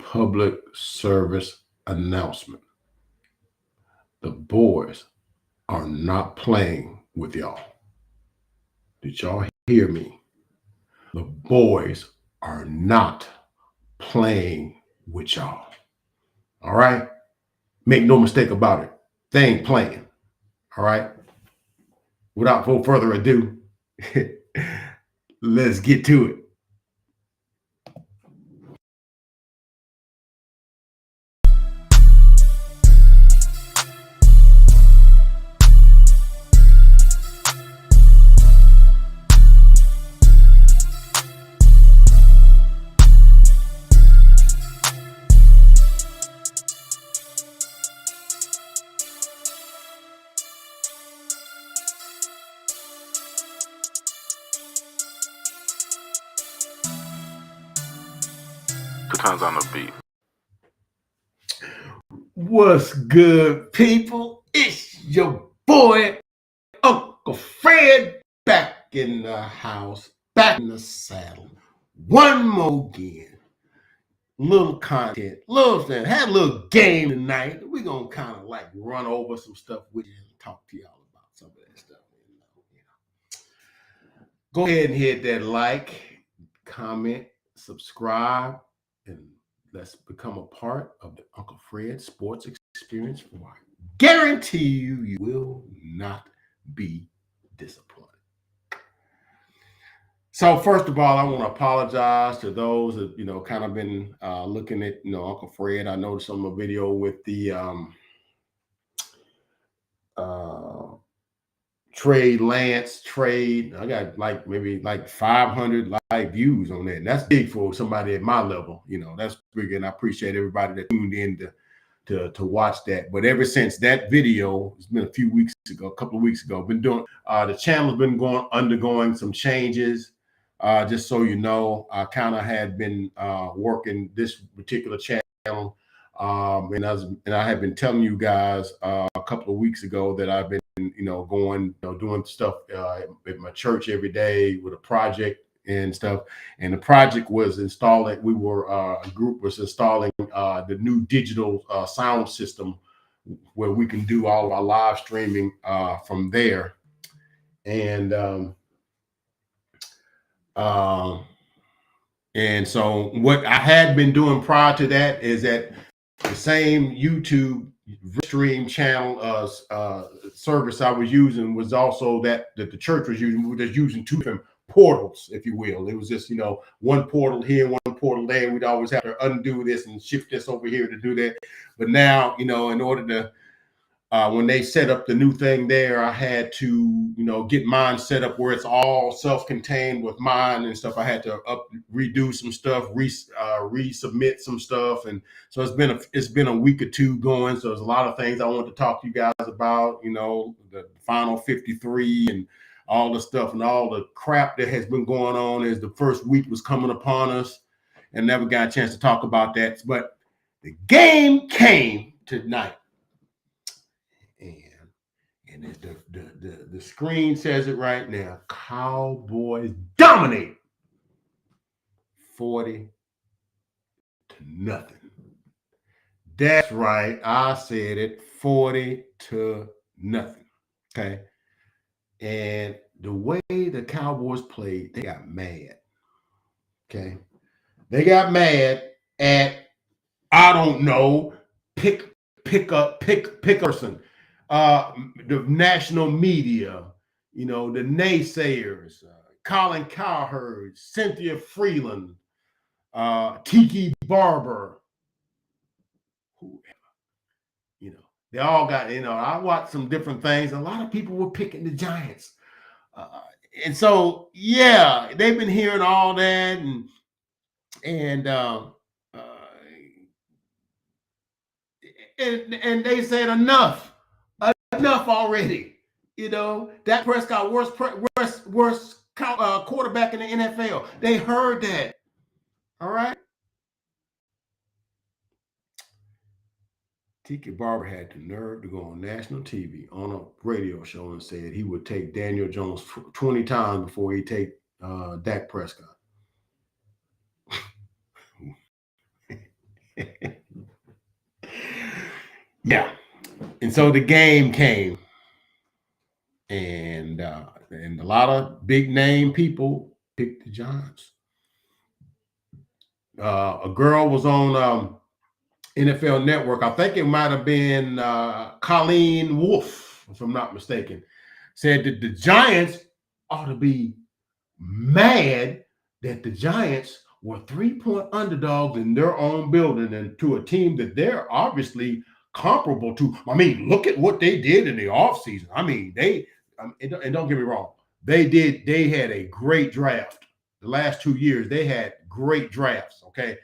public service announcement. The boys are not playing with y'all. Did y'all hear me? The boys are not playing with y'all. All right? Make no mistake about it. They ain't playing. All right? Without no further ado, let's get to it. Two times on the beat. What's good, people? It's your boy, Uncle Fred, back in the house, back in the saddle. One more again. Little content, little thing. Had a little game tonight. We're going to kind of like run over some stuff with you and talk to y'all about some of that stuff. Go ahead and hit that like, comment, subscribe, and let's become a part of the Uncle Fred Sports Experience. For I guarantee you will not be disappointed. So first of all, I want to apologize to those that kind of been looking at Uncle Fred. I noticed some of the video with the Rants trade. I got maybe 500 live views on that. And that's big for somebody at my level. That's big, and I appreciate everybody that tuned in to watch that. But ever since that video, it's been a couple of weeks ago, been doing the channel's been undergoing some changes. Just so you know, I kind of had been working this particular channel, and I have been telling you guys a couple of weeks ago that I've been going doing stuff at my church every day with a project and stuff. And the project was installing. A group was installing the new digital sound system where we can do all of our live streaming from there. And so what I had been doing prior to that is that the same YouTube stream channel service I was using was also that the church was using. We were just using two different portals, if you will. It was just one portal here, one portal there. We'd always have to undo this and shift this over here to do that. But now, in order to when they set up the new thing there, I had to, get mine set up where it's all self-contained with mine and stuff. I had to redo some stuff, resubmit some stuff, and so it's been a week or two going. So there's a lot of things I want to talk to you guys about. The final 53 and all the stuff and all the crap that has been going on as the first week was coming upon us, and never got a chance to talk about that. But the game came tonight. And the screen says it right now. Cowboys dominate 40-0. That's right. I said it. 40-0. Okay. And the way the Cowboys played, they got mad. Okay. They got mad at, I don't know, pick a person. The national media, the naysayers, Colin Cowherd, Cynthia Freeland, Tiki Barber, whoever, they all got, I watched some different things. A lot of people were picking the Giants. And so, yeah, they've been hearing all that and they said enough already. Dak Prescott worst quarterback in the NFL. They heard that. All right. Tiki Barber had the nerve to go on national TV on a radio show and said he would take Daniel Jones 20 times before he take Dak Prescott. Yeah. And so the game came, and a lot of big name people picked the Giants. A girl was on NFL Network. I think it might have been Colleen Wolfe, if I'm not mistaken, said that the Giants ought to be mad that the Giants were 3-point underdogs in their own building and to a team that they're obviously comparable to. I mean, look at what they did in the offseason. I mean, and don't get me wrong, they had a great draft. The last 2 years, they had great drafts, okay?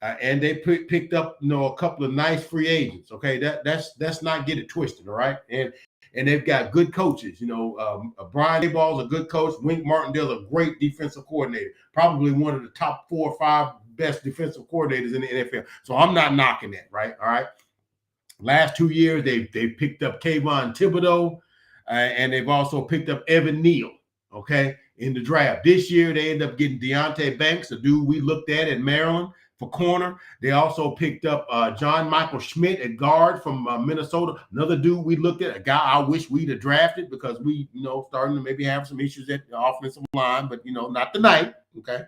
And they picked up, a couple of nice free agents. Okay, that's not get it twisted, all right. And they've got good coaches. Brian Daboll's a good coach. Wink Martindale's a great defensive coordinator, probably one of the top 4 or 5 best defensive coordinators in the NFL. So I'm not knocking that, right? All right. Last 2 years, they picked up Kayvon Thibodeau, and they've also picked up Evan Neal. Okay, in the draft this year, they ended up getting Deonte Banks, a dude we looked at Maryland for corner. They also picked up John Michael Schmidt at guard from Minnesota, another dude we looked at, a guy I wish we'd have drafted because we, starting to maybe have some issues at the offensive line, but not tonight. Okay.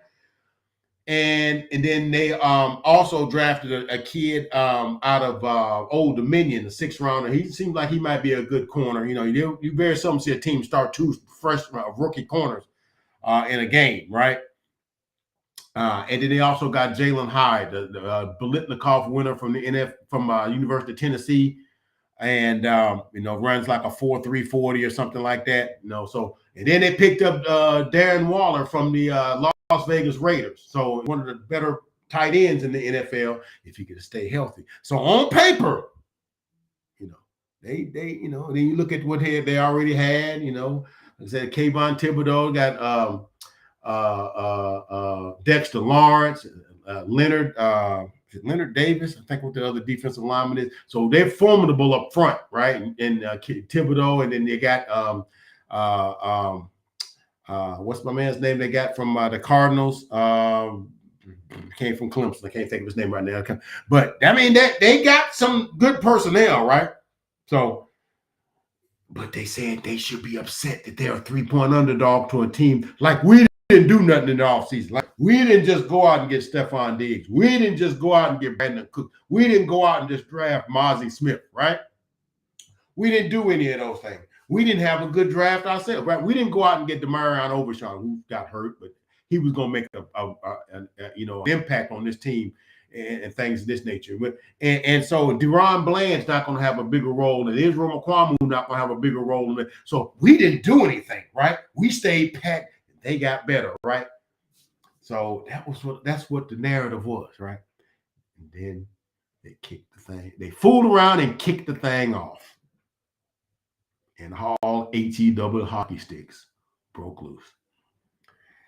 And then they also drafted a kid out of Old Dominion, the 6th rounder. He seems like he might be a good corner. You very seldom see a team start 2 fresh rookie corners in a game, right? And then they also got Jalen Hyde, the Biletnikoff winner from the from University of Tennessee, and runs like a 4.3 40 or something like that. So and then they picked up Darren Waller from the Las Vegas Raiders. So one of the better tight ends in the NFL if he could stay healthy. So on paper, they then you look at what they already had. I said Kayvon Thibodeau got Dexter Lawrence, Leonard Davis, I think what the other defensive lineman is. So they're formidable up front, right? And Thibodeau, and then they got what's my man's name they got from the Cardinals? Came from Clemson. I can't think of his name right now. But I mean, they got some good personnel, right? So, but they said they should be upset that they're a 3-point underdog to a team like we didn't do nothing in the offseason. Like we didn't just go out and get Stephon Diggs. We didn't just go out and get Brandon Cook. We didn't go out and just draft Mozzie Smith, right? We didn't do any of those things. We didn't have a good draft ourselves, right? We didn't go out and get Demarion Overshawn, who got hurt, but he was going to make an impact on this team and things of this nature. And so Deron Bland's not going to have a bigger role, and Israel McQuamu not going to have a bigger role in it. So we didn't do anything, right? We stayed pat. They got better, right? So that's what the narrative was, right? And then they kicked the thing. They fooled around and kicked the thing off. And all HEW hockey sticks broke loose.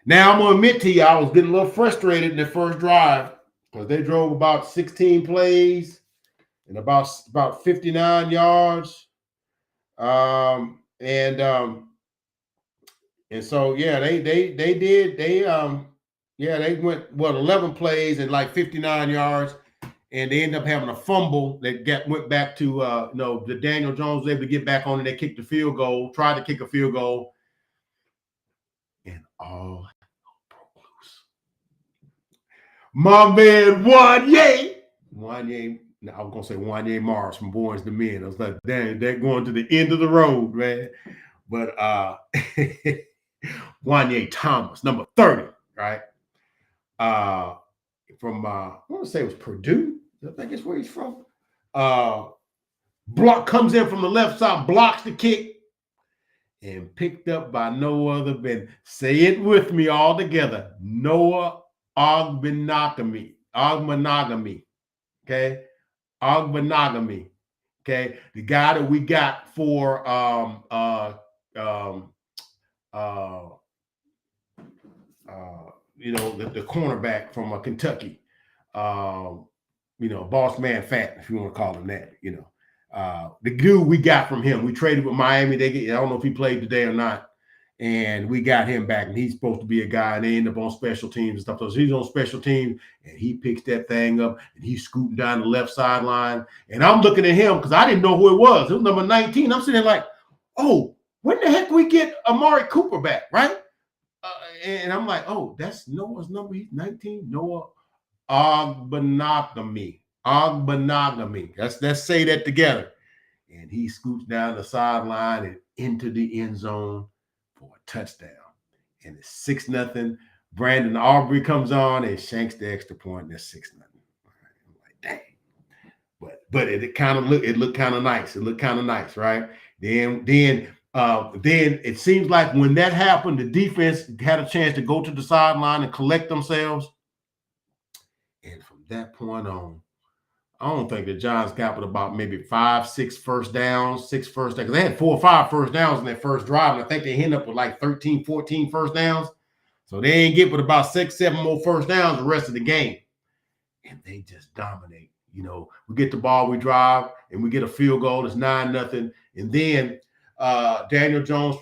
Now, I'm going to admit to you, I was getting a little frustrated in the first drive because they drove about 16 plays and about 59 yards. And so, yeah, they did. They went, 11 plays and like 59 yards. And they ended up having a fumble that went back to, the Daniel Jones was able to get back on and they kicked the field goal, tried to kick a field goal. And all broke loose. My man, Wanye, I was going to say Wanye Morris from Boys to Men. I was like, dang, they're going to the end of the road, man. But Wanye Thomas, number 30, right? From, I want to say it was Purdue. I think it's where he's from. Block comes in from the left side, blocks the kick, and picked up by no other than, say it with me all together, Noah Ogbenogamy. Okay? Ogbenogamy. Okay? The guy that we got for the cornerback from Kentucky. Boss man fat, if you want to call him that, the dude we got from him, we traded with Miami. I don't know if he played today or not. And we got him back, and he's supposed to be a guy, and they end up on special teams and stuff. So he's on special teams, and he picks that thing up, and he's scooting down the left sideline. And I'm looking at him because I didn't know who it was. It was number 19. I'm sitting there like, oh, when the heck we get Amari Cooper back, right? And I'm like, oh, that's Noah's number. He's 19. Noah Ogbenogamy. Let's say that together. And he scoots down the sideline and into the end zone for a touchdown. And it's 6-0. Brandon Aubrey comes on and shanks the extra point. And it's 6-0. I'm like, dang. But it kind of looked kind of nice. It looked kind of nice, right? Then it seems like when that happened, the defense had a chance to go to the sideline and collect themselves. And from that point on, I don't think the Giants got but about maybe 5-6 first downs, 6 first downs. They had 4 or 5 first downs in their first drive. And I think they ended up with like 13, 14 first downs. So they ain't get but about 6, 7 more first downs the rest of the game. And they just dominate. You know, we get the ball, we drive, and we get a field goal. It's 9-0. And then Daniel Jones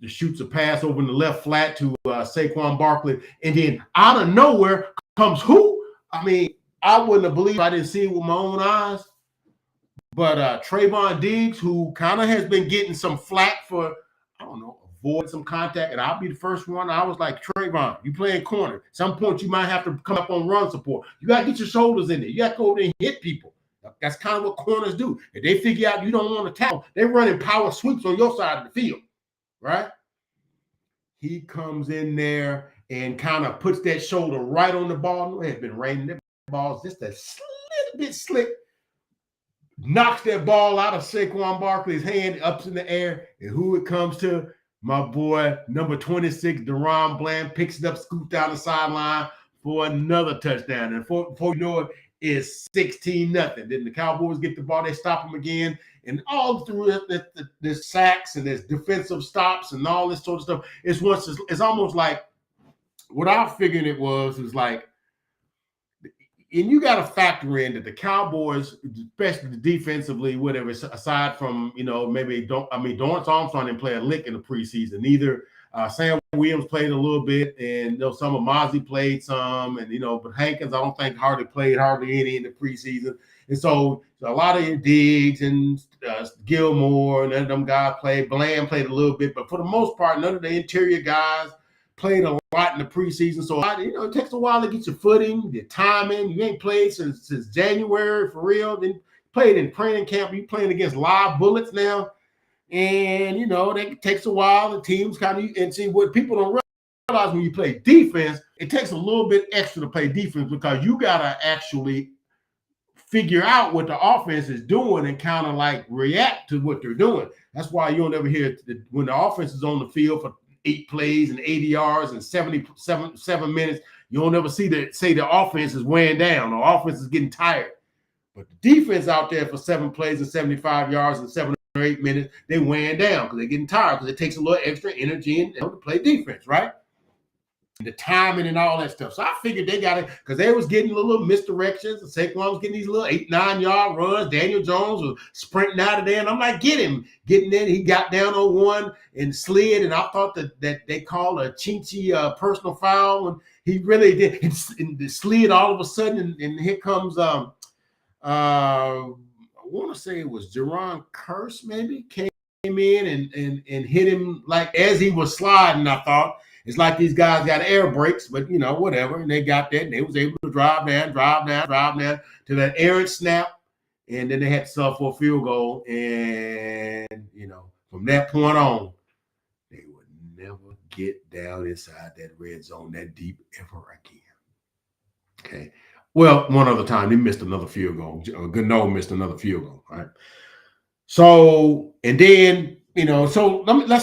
shoots a pass over in the left flat to Saquon Barkley. And then out of nowhere comes who? I mean, I wouldn't have believed I didn't see it with my own eyes. But Trayvon Diggs, who kind of has been getting some flack for, I don't know, avoid some contact. And I'll be the first one. I was like, Trayvon, you playing corner. At some point, you might have to come up on run support. You got to get your shoulders in there. You got to go over there and hit people. That's kind of what corners do. If they figure out you don't want to tackle, they're running power sweeps on your side of the field, right? He comes in there and kind of puts that shoulder right on the ball. It has been raining. That ball's just a little bit slick. Knocks that ball out of Saquon Barkley's hand, up in the air, and who it comes to? My boy, number 26, Deron Bland, picks it up, scoots down the sideline for another touchdown. And before you know it, it's 16-0. Then the Cowboys get the ball, they stop them again, and all through there's sacks and there's defensive stops and all this sort of stuff. It's almost like what I figured it was like, and you got to factor in that the Cowboys, especially defensively, whatever, aside from, maybe Dorrance Armstrong didn't play a lick in the preseason. Neither Sam Williams played a little bit, and some of Mozzie played some, and but Hankins, I don't think played hardly any in the preseason. And so a lot of your Diggs and Gilmore and them guys played. Bland played a little bit, but for the most part, none of the interior guys played a lot in the preseason. So, it takes a while to get your footing, your timing. You ain't played since January for real. Then played in training camp. You playing against live bullets now. And, it takes a while. The teams and see what people don't realize when you play defense, it takes a little bit extra to play defense because you got to actually figure out what the offense is doing and kind of like react to what they're doing. That's why you don't ever hear when the offense is on the field for 8 plays and 80 yards and 7 minutes, you don't ever say the offense is weighing down or offense is getting tired. But the defense out there for 7 plays and 75 yards and 7 or 8 minutes, they're weighing down because they're getting tired because it takes a little extra energy to play defense, right? And the timing and all that stuff. So I figured they got it because they was getting little misdirections. Saquon was getting these little 8-9 yard runs. Daniel Jones was sprinting out of there. And I'm like, get him. Getting in. He got down on one and slid. And I thought that they called a Chinchi personal foul. And he really did. And slid all of a sudden. And here comes, I want to say it was Jerron Curse maybe, came in and hit him like as he was sliding, I thought. It's like these guys got air brakes, but, whatever. And they got that, and they was able to drive down to that errant snap. And then they had to settle for a field goal. And, from that point on, they would never get down inside that red zone that deep ever again. Okay. Well, one other time, they missed another field goal. Gano missed another field goal, right? So, and then, let's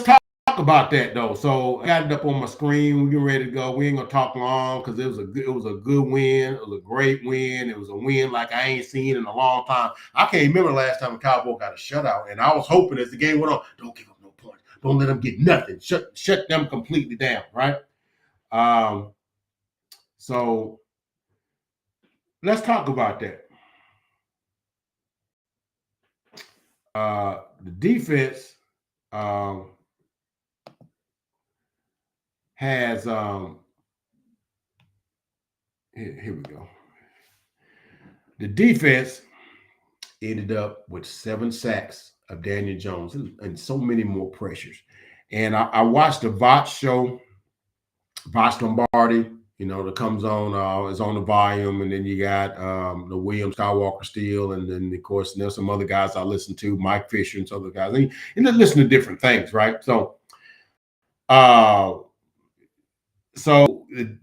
talk about that though. So I got it up on my screen. We're getting ready to go. We ain't gonna talk long because it was a good win. It was a great win. It was a win like I ain't seen in a long time. I can't remember the last time a Cowboy got a shutout. And I was hoping as the game went on, don't give up no points. Don't let them get nothing. Shut them completely down, right? So let's talk about that. The defense. has here we go. The defense ended up with 7 sacks of Daniel Jones and so many more pressures. And I watched the Vox show, Vox Lombardi, that comes on, is on the volume. And then you got the William Skywalker Steel. And then, of course, there's some other guys I listen to, Mike Fisher and some other guys. And they listen to different things, right? So, the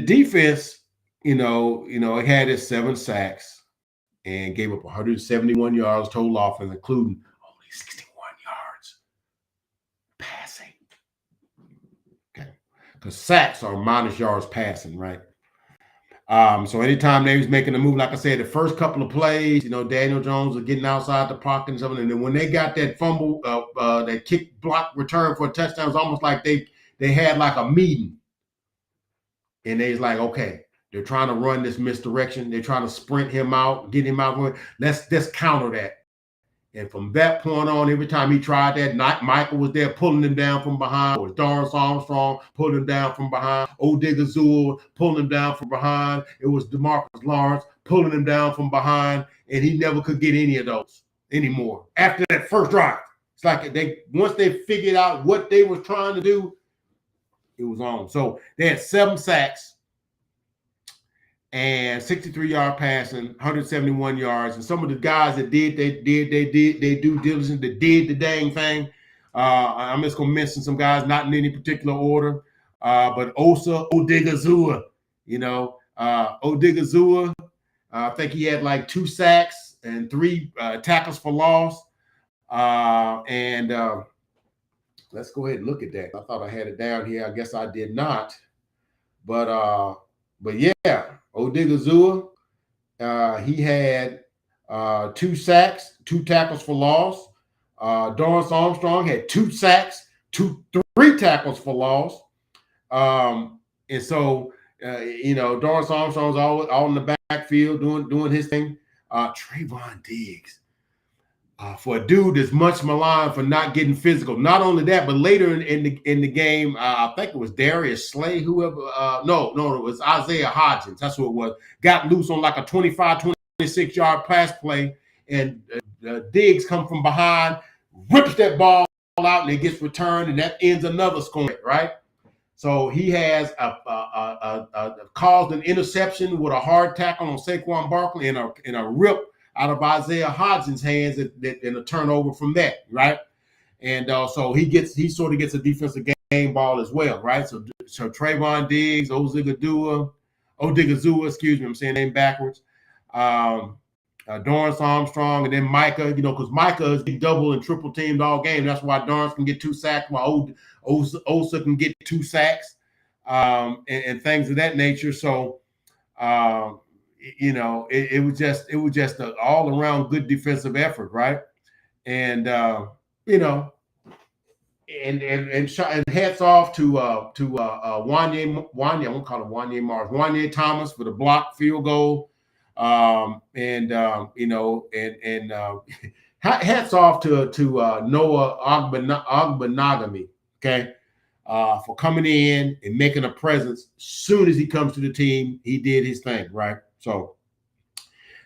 defense, it had its 7 sacks and gave up 171 yards total offense, including only 61 yards passing. Okay. Because sacks are minus yards passing, right? So anytime they was making a move, like I said, the first couple of plays, Daniel Jones was getting outside the pocket and something. And then when they got that fumble, that kick block return for a touchdown, it was almost like they had like a meeting. And they was like, okay, they're trying to run this misdirection. They're trying to sprint him out, get him out. Let's counter that. And from that point on, every time he tried that, Michael was there pulling him down from behind. It was Dorrance Armstrong pulling him down from behind. Odigizua pulling him down from behind. It was DeMarcus Lawrence pulling him down from behind. And he never could get any of those anymore. After that first drive, it's like once they figured out what they were trying to do, it was on. So they had 7 sacks and 63-yard passing, 171 yards. And some of the guys that did due diligence, that did the dang thing. I'm just gonna mention some guys, not in any particular order. But Osa Odigizua, Odigizua, I think he had like 2 sacks and 3 tackles for loss. And let's go ahead and look at that. I thought I had it down here. I guess I did not. But yeah, Odigizua, he had 2 sacks, 2 tackles for loss. Dorrance Armstrong had 2 sacks, 3 tackles for loss. And so, Dorrance Armstrong's all in the backfield doing his thing. Trayvon Diggs, for a dude that's much maligned for not getting physical. Not only that, but later in the game, I think it was Darius Slay, whoever. No, it was Isaiah Hodgins. That's who it was. Got loose on like a 25, 26-yard pass play, and Diggs come from behind, rips that ball out, and it gets returned, and that ends another score, right? So he has caused an interception with a hard tackle on Saquon Barkley and a rip out of Isaiah Hodgins' hands and a turnover from that, right? And so he sort of gets a defensive game ball as well, right? So Trayvon Diggs, Odigizua, excuse me, I'm saying name backwards. Dorrance Armstrong, and then Micah, because Micah is double and triple teamed all game. That's why Dorrance can get 2 sacks, while Osa can get 2 sacks, and things of that nature. So, it was just an all around good defensive effort, right? And and hats off to Wanye. I won't call him Wanye Mars. Wanye Thomas for the blocked field goal. Hats off to Noah Ogbenagami, okay, for coming in and making a presence. As soon as he comes to the team, he did his thing, right? So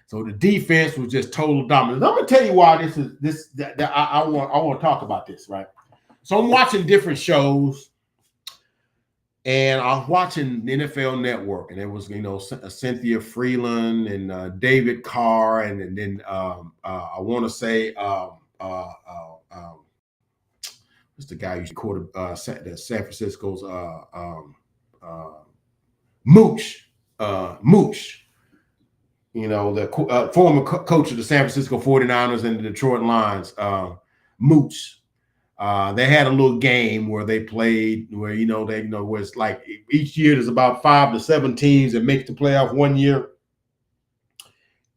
the defense was just total dominance. I'm gonna tell you why I want to talk about this, right? So I'm watching different shows. And I was watching the NFL Network, and it was, Cynthia Freeland and David Carr, and then I want to say what's the guy who recorded the San Francisco's Mooch, the former coach of the San Francisco 49ers and the Detroit Lions, Mooch. They had a little game where they played where, where it's like each year there's about 5 to 7 teams that make the playoff one year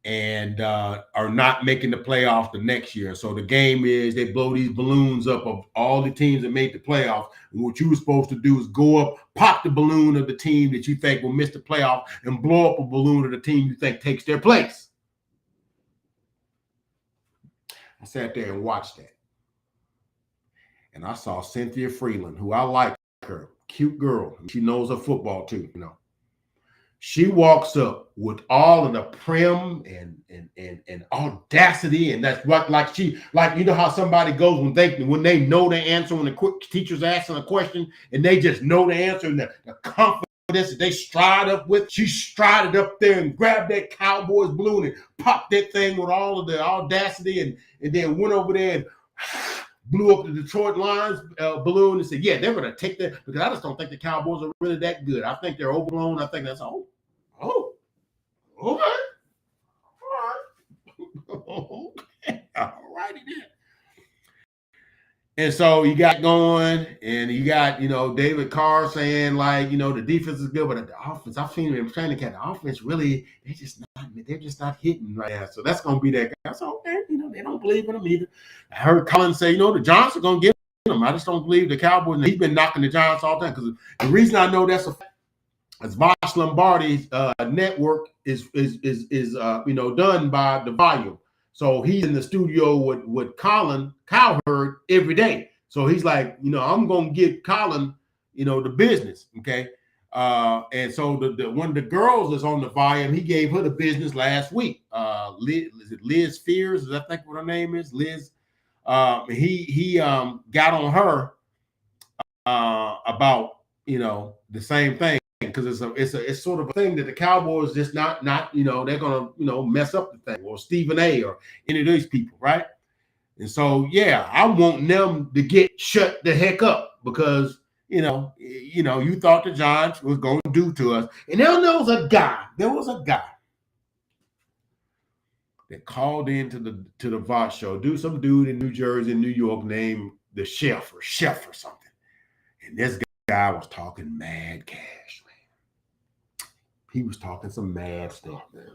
and are not making the playoff the next year. So the game is they blow these balloons up of all the teams that made the playoffs. And what you were supposed to do is go up, pop the balloon of the team that you think will miss the playoff, and blow up a balloon of the team you think takes their place. I sat there and watched that. And I saw Cynthia Freeland, who I like her. cute girl. She knows her football too, She walks up with all of the prim and audacity, and that's what like how somebody goes when they know the answer when the teacher's asking a question and they just know the answer and the confidence that they stride up with. She strided up there and grabbed that Cowboys balloon and popped that thing with all of the audacity and then went over there and blew up the Detroit Lions balloon and said, yeah, they're going to take that because I just don't think the Cowboys are really that good. I think they're overblown. I think that's all. Oh, okay. All right. Okay. All righty then. And so you got going, and you got, David Carr saying, like, the defense is good, but the offense, I've seen him in training camp, the offense really, they're just not hitting right now. So that's going to be that guy. So, okay, they don't believe in him either. I heard Colin say, the Giants are going to get him. I just don't believe the Cowboys. He's been knocking the Giants all the time because the reason I know that's as Vosh Lombardi's network is done by the volume. So he's in the studio with Colin Cowherd every day. So he's like, I'm gonna give Colin, the business. Okay. And so the one of the girls that's on the volume, he gave her the business last week. Liz Fears? Is that think what her name is? Liz. He got on her about the same thing. Because it's sort of a thing that the Cowboys just not they're gonna mess up the thing, or Stephen A. or any of these people, right? And so I want them to get shut the heck up because you thought the Giants was going to do to us, and there was a guy that called into the Vox show, some dude in New Jersey, New York, named the Chef or something, and this guy was talking mad cash. He was talking some mad stuff, man.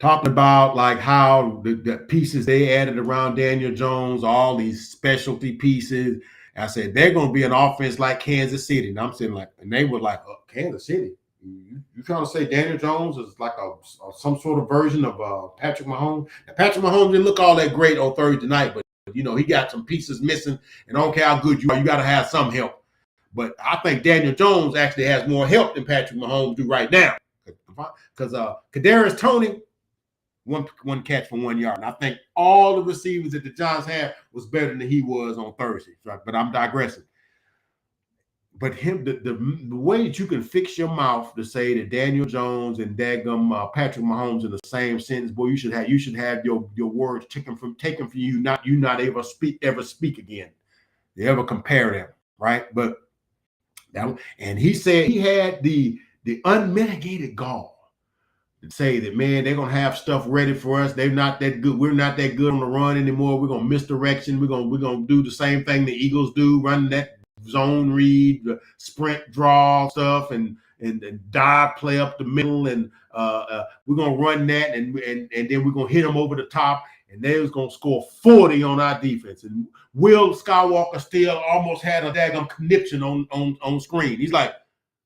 Talking about like how the pieces they added around Daniel Jones, all these specialty pieces. I said, they're going to be an offense like Kansas City. And I'm saying and they were like, Kansas City? You trying to say Daniel Jones is like some sort of version of Patrick Mahomes? Now, Patrick Mahomes didn't look all that great on Thursday night, but he got some pieces missing. And I don't care how good you are, you got to have some help. But I think Daniel Jones actually has more help than Patrick Mahomes do right now. Because Kadarius Toney, one catch for 1 yard. And I think all the receivers that the Giants had was better than he was on Thursday. Right? But I'm digressing. But the way that you can fix your mouth to say that Daniel Jones and daggum Patrick Mahomes in the same sentence, boy, you should have your words taken from you, not ever speak again. You ever compare them, right? But and he said he had the unmitigated gall to say that, man, they're gonna have stuff ready for us. They're not that good. We're not that good on the run anymore. We're gonna misdirection. We're gonna do the same thing the Eagles do, run that zone read, sprint draw stuff, and dive play up the middle, and we're gonna run that, and then we're gonna hit them over the top. And they was going to score 40 on our defense. And Will Skywalker still almost had a daggum conniption on screen. He's like,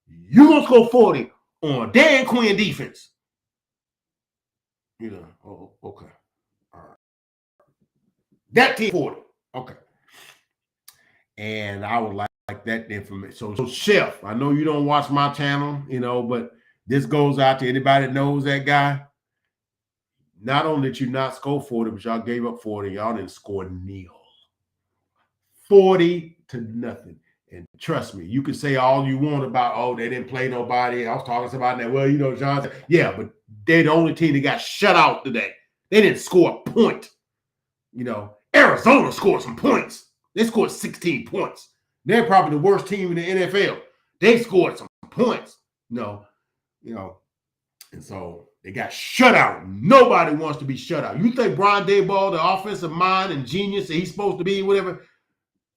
you're going to score 40 on Dan Quinn defense. Oh, okay. All right. That team 40. Okay. And I would like that information. So Chef, I know you don't watch my channel, but this goes out to anybody that knows that guy. Not only did you not score 40, but y'all gave up 40. Y'all didn't score nil. 40-0. And trust me, you can say all you want about, they didn't play nobody. I was talking to somebody that, well, Johnson. Yeah, but they're the only team that got shut out today. They didn't score a point. Arizona scored some points. They scored 16 points. They're probably the worst team in the NFL. They scored some points. And so they got shut out. Nobody wants to be shut out. You think Brian Daboll, the offensive mind and genius that he's supposed to be, whatever,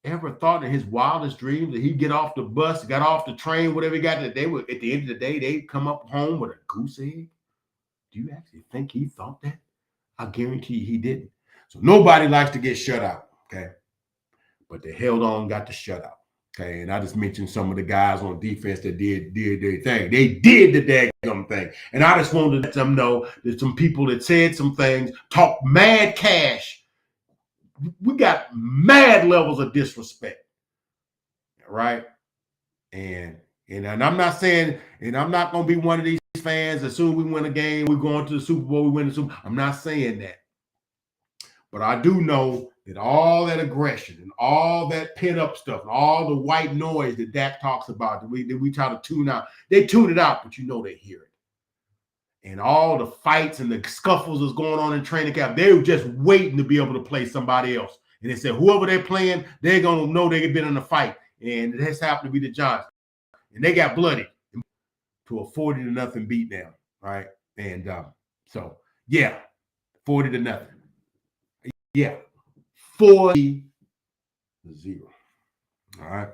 ever thought in his wildest dreams that he'd get off the bus, got off the train, whatever he got, that they would, at the end of the day, they'd come up home with a goose egg? Do you actually think he thought that? I guarantee you he didn't. So nobody likes to get shut out, okay? But they held on, got the shutout. Okay, and I just mentioned some of the guys on defense that did their thing. They did the daggum thing. And I just wanted to let them know that some people that said some things, talk mad cash. We got mad levels of disrespect, right? And I'm not saying, and I'm not going to be one of these fans. As soon as we win a game, we go into the Super Bowl, we win the Super Bowl. I'm not saying that. But I do know that all that aggression and all that pent-up stuff and all the white noise that Dak talks about, that we try to tune out, they tune it out, but you know they hear it. And all the fights and the scuffles that's going on in training camp, they were just waiting to be able to play somebody else. And they said, whoever they're playing, they're going to know they've been in a fight. And it has happened to be the Giants. And they got bloody to a 40-0 beatdown, right? And so, yeah, 40-0. Yeah, 40-0. All right.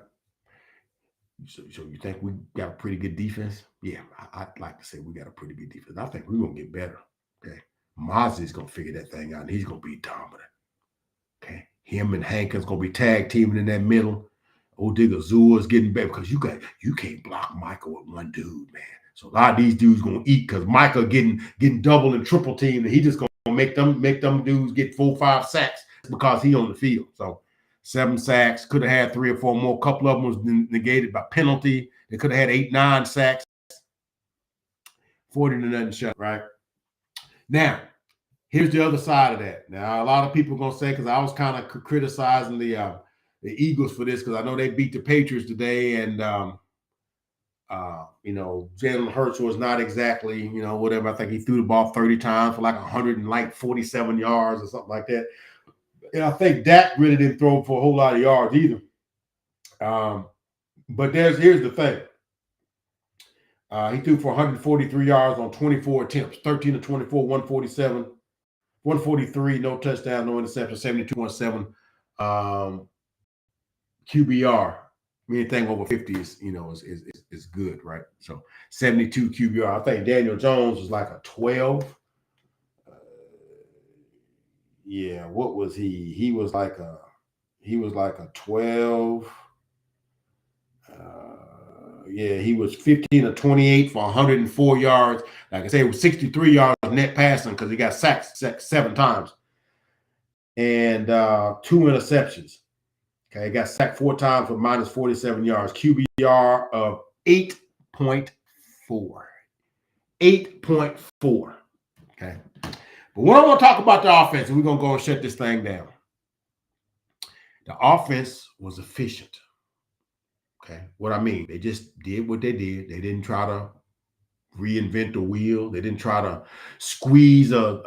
So you think we got a pretty good defense? Yeah, I'd like to say we got a pretty good defense. I think we're going to get better. Okay. Mosley's going to figure that thing out, and he's going to be dominant. Okay. Him and Hankins going to be tag teaming in that middle. Odigazor's getting better because you can't block Michael with one dude, man. So a lot of these dudes going to eat because Michael getting double and triple teamed, and he just going to make them dudes get 4-5 sacks because he on the field. So 7 sacks, could have had 3 or 4 more. A couple of them was negated by penalty. They could have had 8-9 sacks. 40-0 shut, right? Now, here's the other side of that. Now, a lot of people are going to say, because I was kind of criticizing the Eagles for this, because I know they beat the Patriots today, and Jalen Hurts was not exactly, whatever. I think he threw the ball 30 times for like 147 yards or something like that. And I think Dak really didn't throw for a whole lot of yards either. But here's the thing. He threw for 143 yards on 24 attempts, 13 of 24, 147, 143, no touchdown, no interception, 72.7 QBR. Anything over 50 is good, right? So 72 QBR. I think Daniel Jones was like a 12. What was he? He was like a 12. He was 15 of 28 for 104 yards. Like I say, it was 63 yards net passing because he got sacked 7 times. And 2 interceptions. Okay, he got sacked 4 times for minus 47 yards. QBR of 8.4. 8.4. Okay. But what I want to talk about the offense, and we're going to go and shut this thing down. The offense was efficient. Okay. What I mean, they just did what they did. They didn't try to reinvent the wheel. They didn't try to squeeze a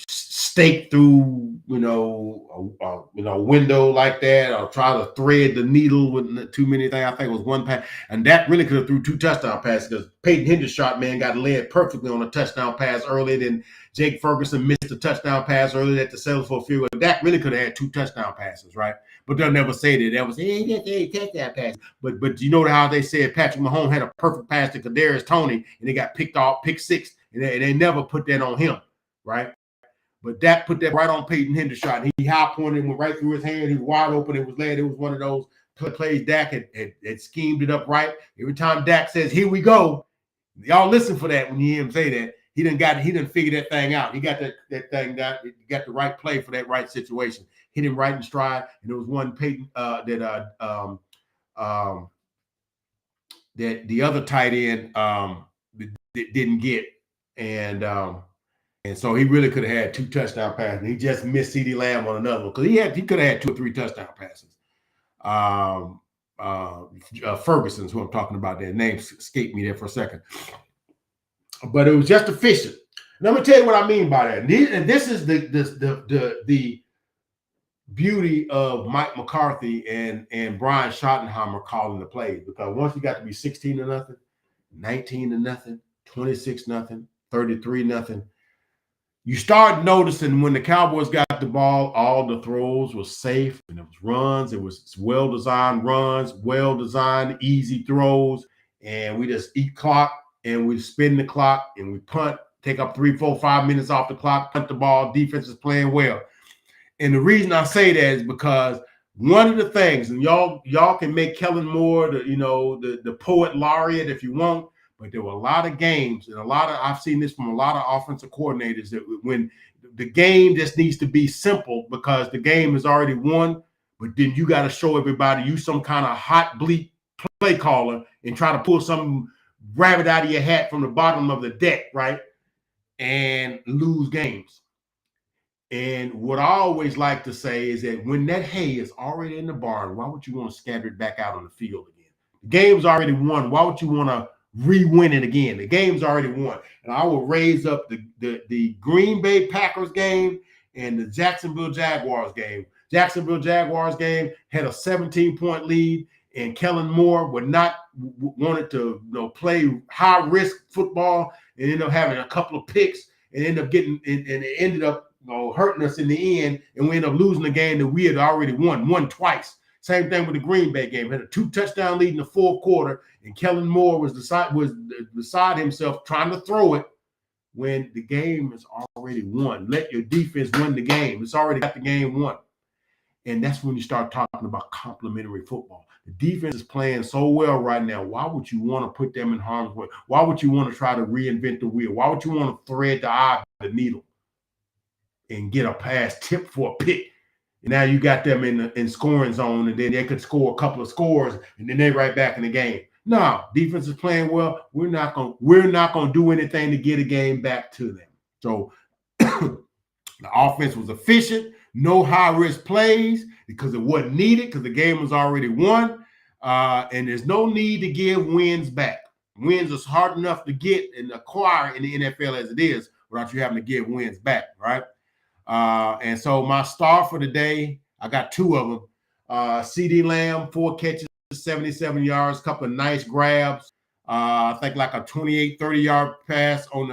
stake through a window like that, or try to thread the needle with too many things. I think it was 1 pass, and that really could have threw 2 touchdown passes because Peyton Hendershot, man, got led perfectly on a touchdown pass early. Then Jake Ferguson missed a touchdown pass early at the settle for a field goal. Dak really could have had 2 touchdown passes, right? But they'll never say that. That was touchdown pass. But you know how they said Patrick Mahomes had a perfect pass to Kadarius Toney, and they got picked 6, and they never put that on him, right? But Dak put that right on Peyton Hendershot. He high pointed, went right through his hand. He was wide open. It was led. It was one of those plays Dak had schemed it up right. Every time Dak says, "Here we go," y'all listen for that when you hear him say that. He didn't figure that thing out. He got that thing down. He got the right play for that right situation. Hit him right in stride. And there was one Peyton that the other tight end didn't get, and so he really could have had 2 touchdown passes. And he just missed CeeDee Lamb on another one because he could have had 2 or 3 touchdown passes. Ferguson's who I'm talking about. Their name escaped me there for a second. But it was just efficient. And I'm gonna tell you what I mean by that. And this is the beauty of Mike McCarthy and Brian Schottenheimer calling the plays, because once you got to be 16-0, 19-0, 26-0, 33-0, you start noticing when the Cowboys got the ball, all the throws were safe, and it was runs. It was well-designed runs, well-designed, easy throws, and we just eat clock. And we spin the clock and we punt, take up 3, 4, 5 minutes off the clock, punt the ball. Defense is playing well. And the reason I say that is because one of the things, and y'all can make Kellen Moore the poet laureate if you want, but there were a lot of games and I've seen this from a lot of offensive coordinators, that when the game just needs to be simple because the game is already won, but then you got to show everybody you some kind of hot bleep play caller and try to pull some rabbit out of your hat from the bottom of the deck, right? And lose games. And what I always like to say is that when that hay is already in the barn, why would you want to scatter it back out on the field again? The game's already won. Why would you want to re-win it again? The game's already won. And I will raise up the Green Bay Packers game and the Jacksonville Jaguars game. Jacksonville Jaguars game had a 17-point lead, and Kellen Moore wanted to play high-risk football and end up having a couple of picks and end up getting and it ended up hurting us in the end, and we ended up losing the game that we had already won twice. Same thing with the Green Bay game. Had a 2-touchdown lead in the fourth quarter, and Kellen Moore was beside himself trying to throw it when the game is already won. Let your defense win the game. It's already got the game won. And that's when you start talking about complementary football. The defense is playing so well right now. Why would you want to put them in harm's way? Why would you want to try to reinvent the wheel? Why would you want to thread the eye of the needle and get a pass tip for a pick? And now you got them in scoring zone, and then they could score a couple of scores, and then they're right back in the game. No, defense is playing well. We're not gonna do anything to get a game back to them. So the offense was efficient. No high-risk plays because it wasn't needed because the game was already won. And there's no need to give wins back. Wins is hard enough to get and acquire in the NFL as it is without you having to give wins back, right? And so my star for the day, I got two of them. CeeDee Lamb, 4 catches, 77 yards, couple of nice grabs. I think like a 28, 30-yard pass on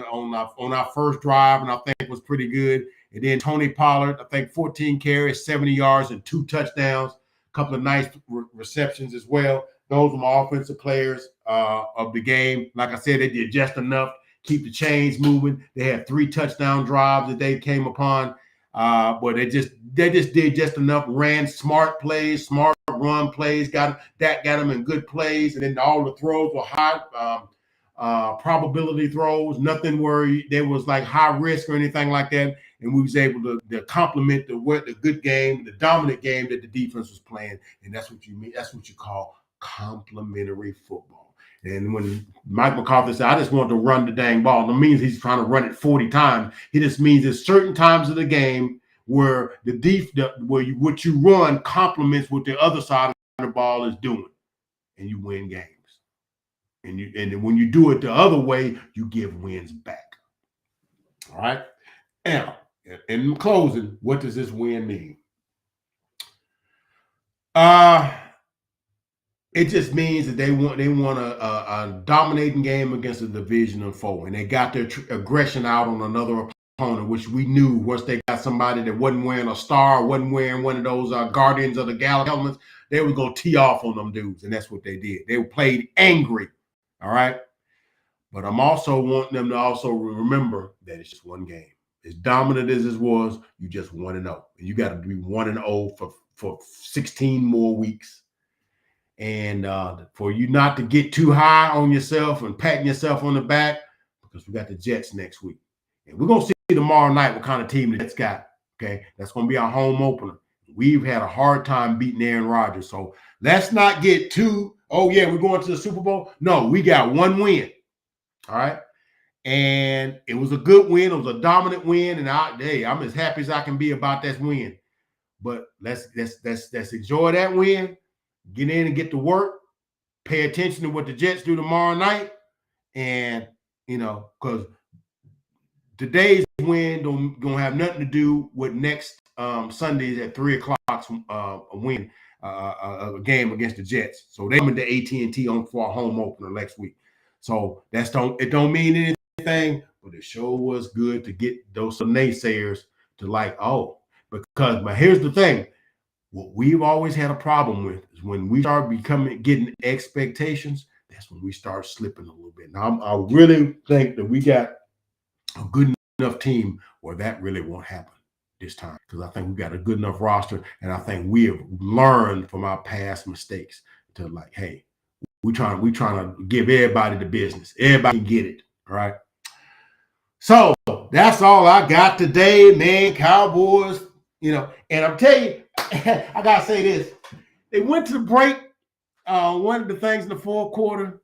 our first drive, and I think it was pretty good. And then Tony Pollard, I think 14 carries, 70 yards, and 2 touchdowns. A couple of nice receptions as well. Those are my offensive players of the game. Like I said, they did just enough to keep the chains moving. They had 3 touchdown drives that they came upon. But they just did just enough, ran smart plays, smart run plays, got them in good plays, and then all the throws were high probability throws, nothing where there was like high risk or anything like that. And we was able to complement the good game, the dominant game that the defense was playing. And that's what you mean. That's what you call complementary football. And when Mike McCarthy said, I just want to run the dang ball, that means he's trying to run it 40 times. It just means there's certain times of the game where what you run complements what the other side of the ball is doing, and you win games. And when you do it the other way, you give wins back. All right. Now, in closing, what does this win mean? It just means that they want a dominating game against a division foe, and they got their aggression out on another opponent, which we knew once they got somebody that wasn't wearing a star, wasn't wearing one of those Guardians of the Galaxy helmets, they would go tee off on them dudes, and that's what they did. They played angry, all right? But I'm also wanting them to also remember that it's just one game. As dominant as it was, you just 1-0. And you got to be 1-0 for 16 more weeks. And for you not to get too high on yourself and patting yourself on the back, because we got the Jets next week. And we're going to see tomorrow night what kind of team the Jets got. Okay, that's going to be our home opener. We've had a hard time beating Aaron Rodgers. So let's not get too, oh, yeah, we're going to the Super Bowl. No, we got one win. All right. And it was a good win. It was a dominant win. And I'm as happy as I can be about that win. But let's enjoy that win. Get in and get to work. Pay attention to what the Jets do tomorrow night. And, because today's win don't have nothing to do with next Sundays at 3 o'clock a game against the Jets. So they come into AT&T for a home opener next week. So it don't mean anything, but it sure was good to get those naysayers to but here's the thing. What we've always had a problem with is when we start getting expectations, that's when we start slipping a little bit. Now, I really think that we got a good enough team where that really won't happen this time, because I think we got a good enough roster, and I think we have learned from our past mistakes to hey, we trying to give everybody the business. Everybody can get it, all right? So that's all I got today, man. Cowboys, and I'm telling you, I gotta say this. They went to the break. One of the things in the fourth quarter,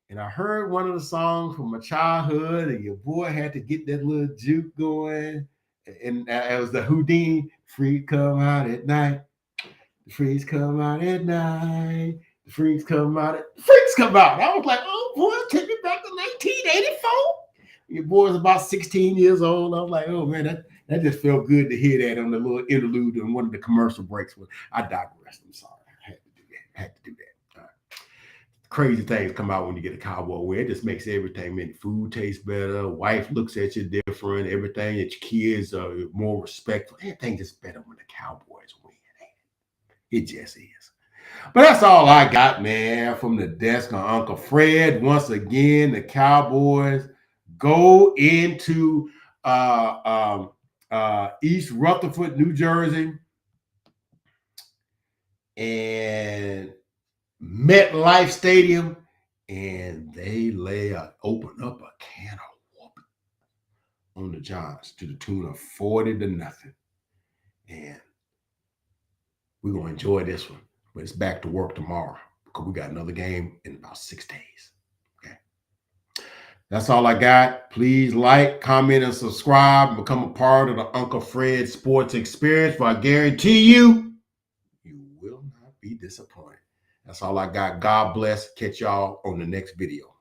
and I heard one of the songs from my childhood, and your boy had to get that little juke going. And it was the Houdini. Freaks come out at night. The freaks come out at night. The freaks come out. Freaks come out. I was like, oh boy, take me back to 1984. Your boy's about 16 years old. I was like, oh man, that just felt good to hear that on the little interlude on one of the commercial breaks. I digressed. I'm sorry. I had to do that. Crazy things come out when you get a cowboy win. It just makes everything, man. Food tastes better. Wife looks at you different. Everything that your kids are more respectful. Everything just better when the Cowboys win. It just is. But that's all I got, man, from the desk of Uncle Fred. Once again, the Cowboys go into East Rutherford, New Jersey, and MetLife Stadium, and they open up a can of whooping on the Giants to the tune of 40-0. And we're going to enjoy this one. But it's back to work tomorrow because we got another game in about 6 days. Okay. That's all I got. Please like, comment, and subscribe. And become a part of the Uncle Fred Sports Experience. For I guarantee you, you will not be disappointed. That's all I got. God bless. Catch y'all on the next video.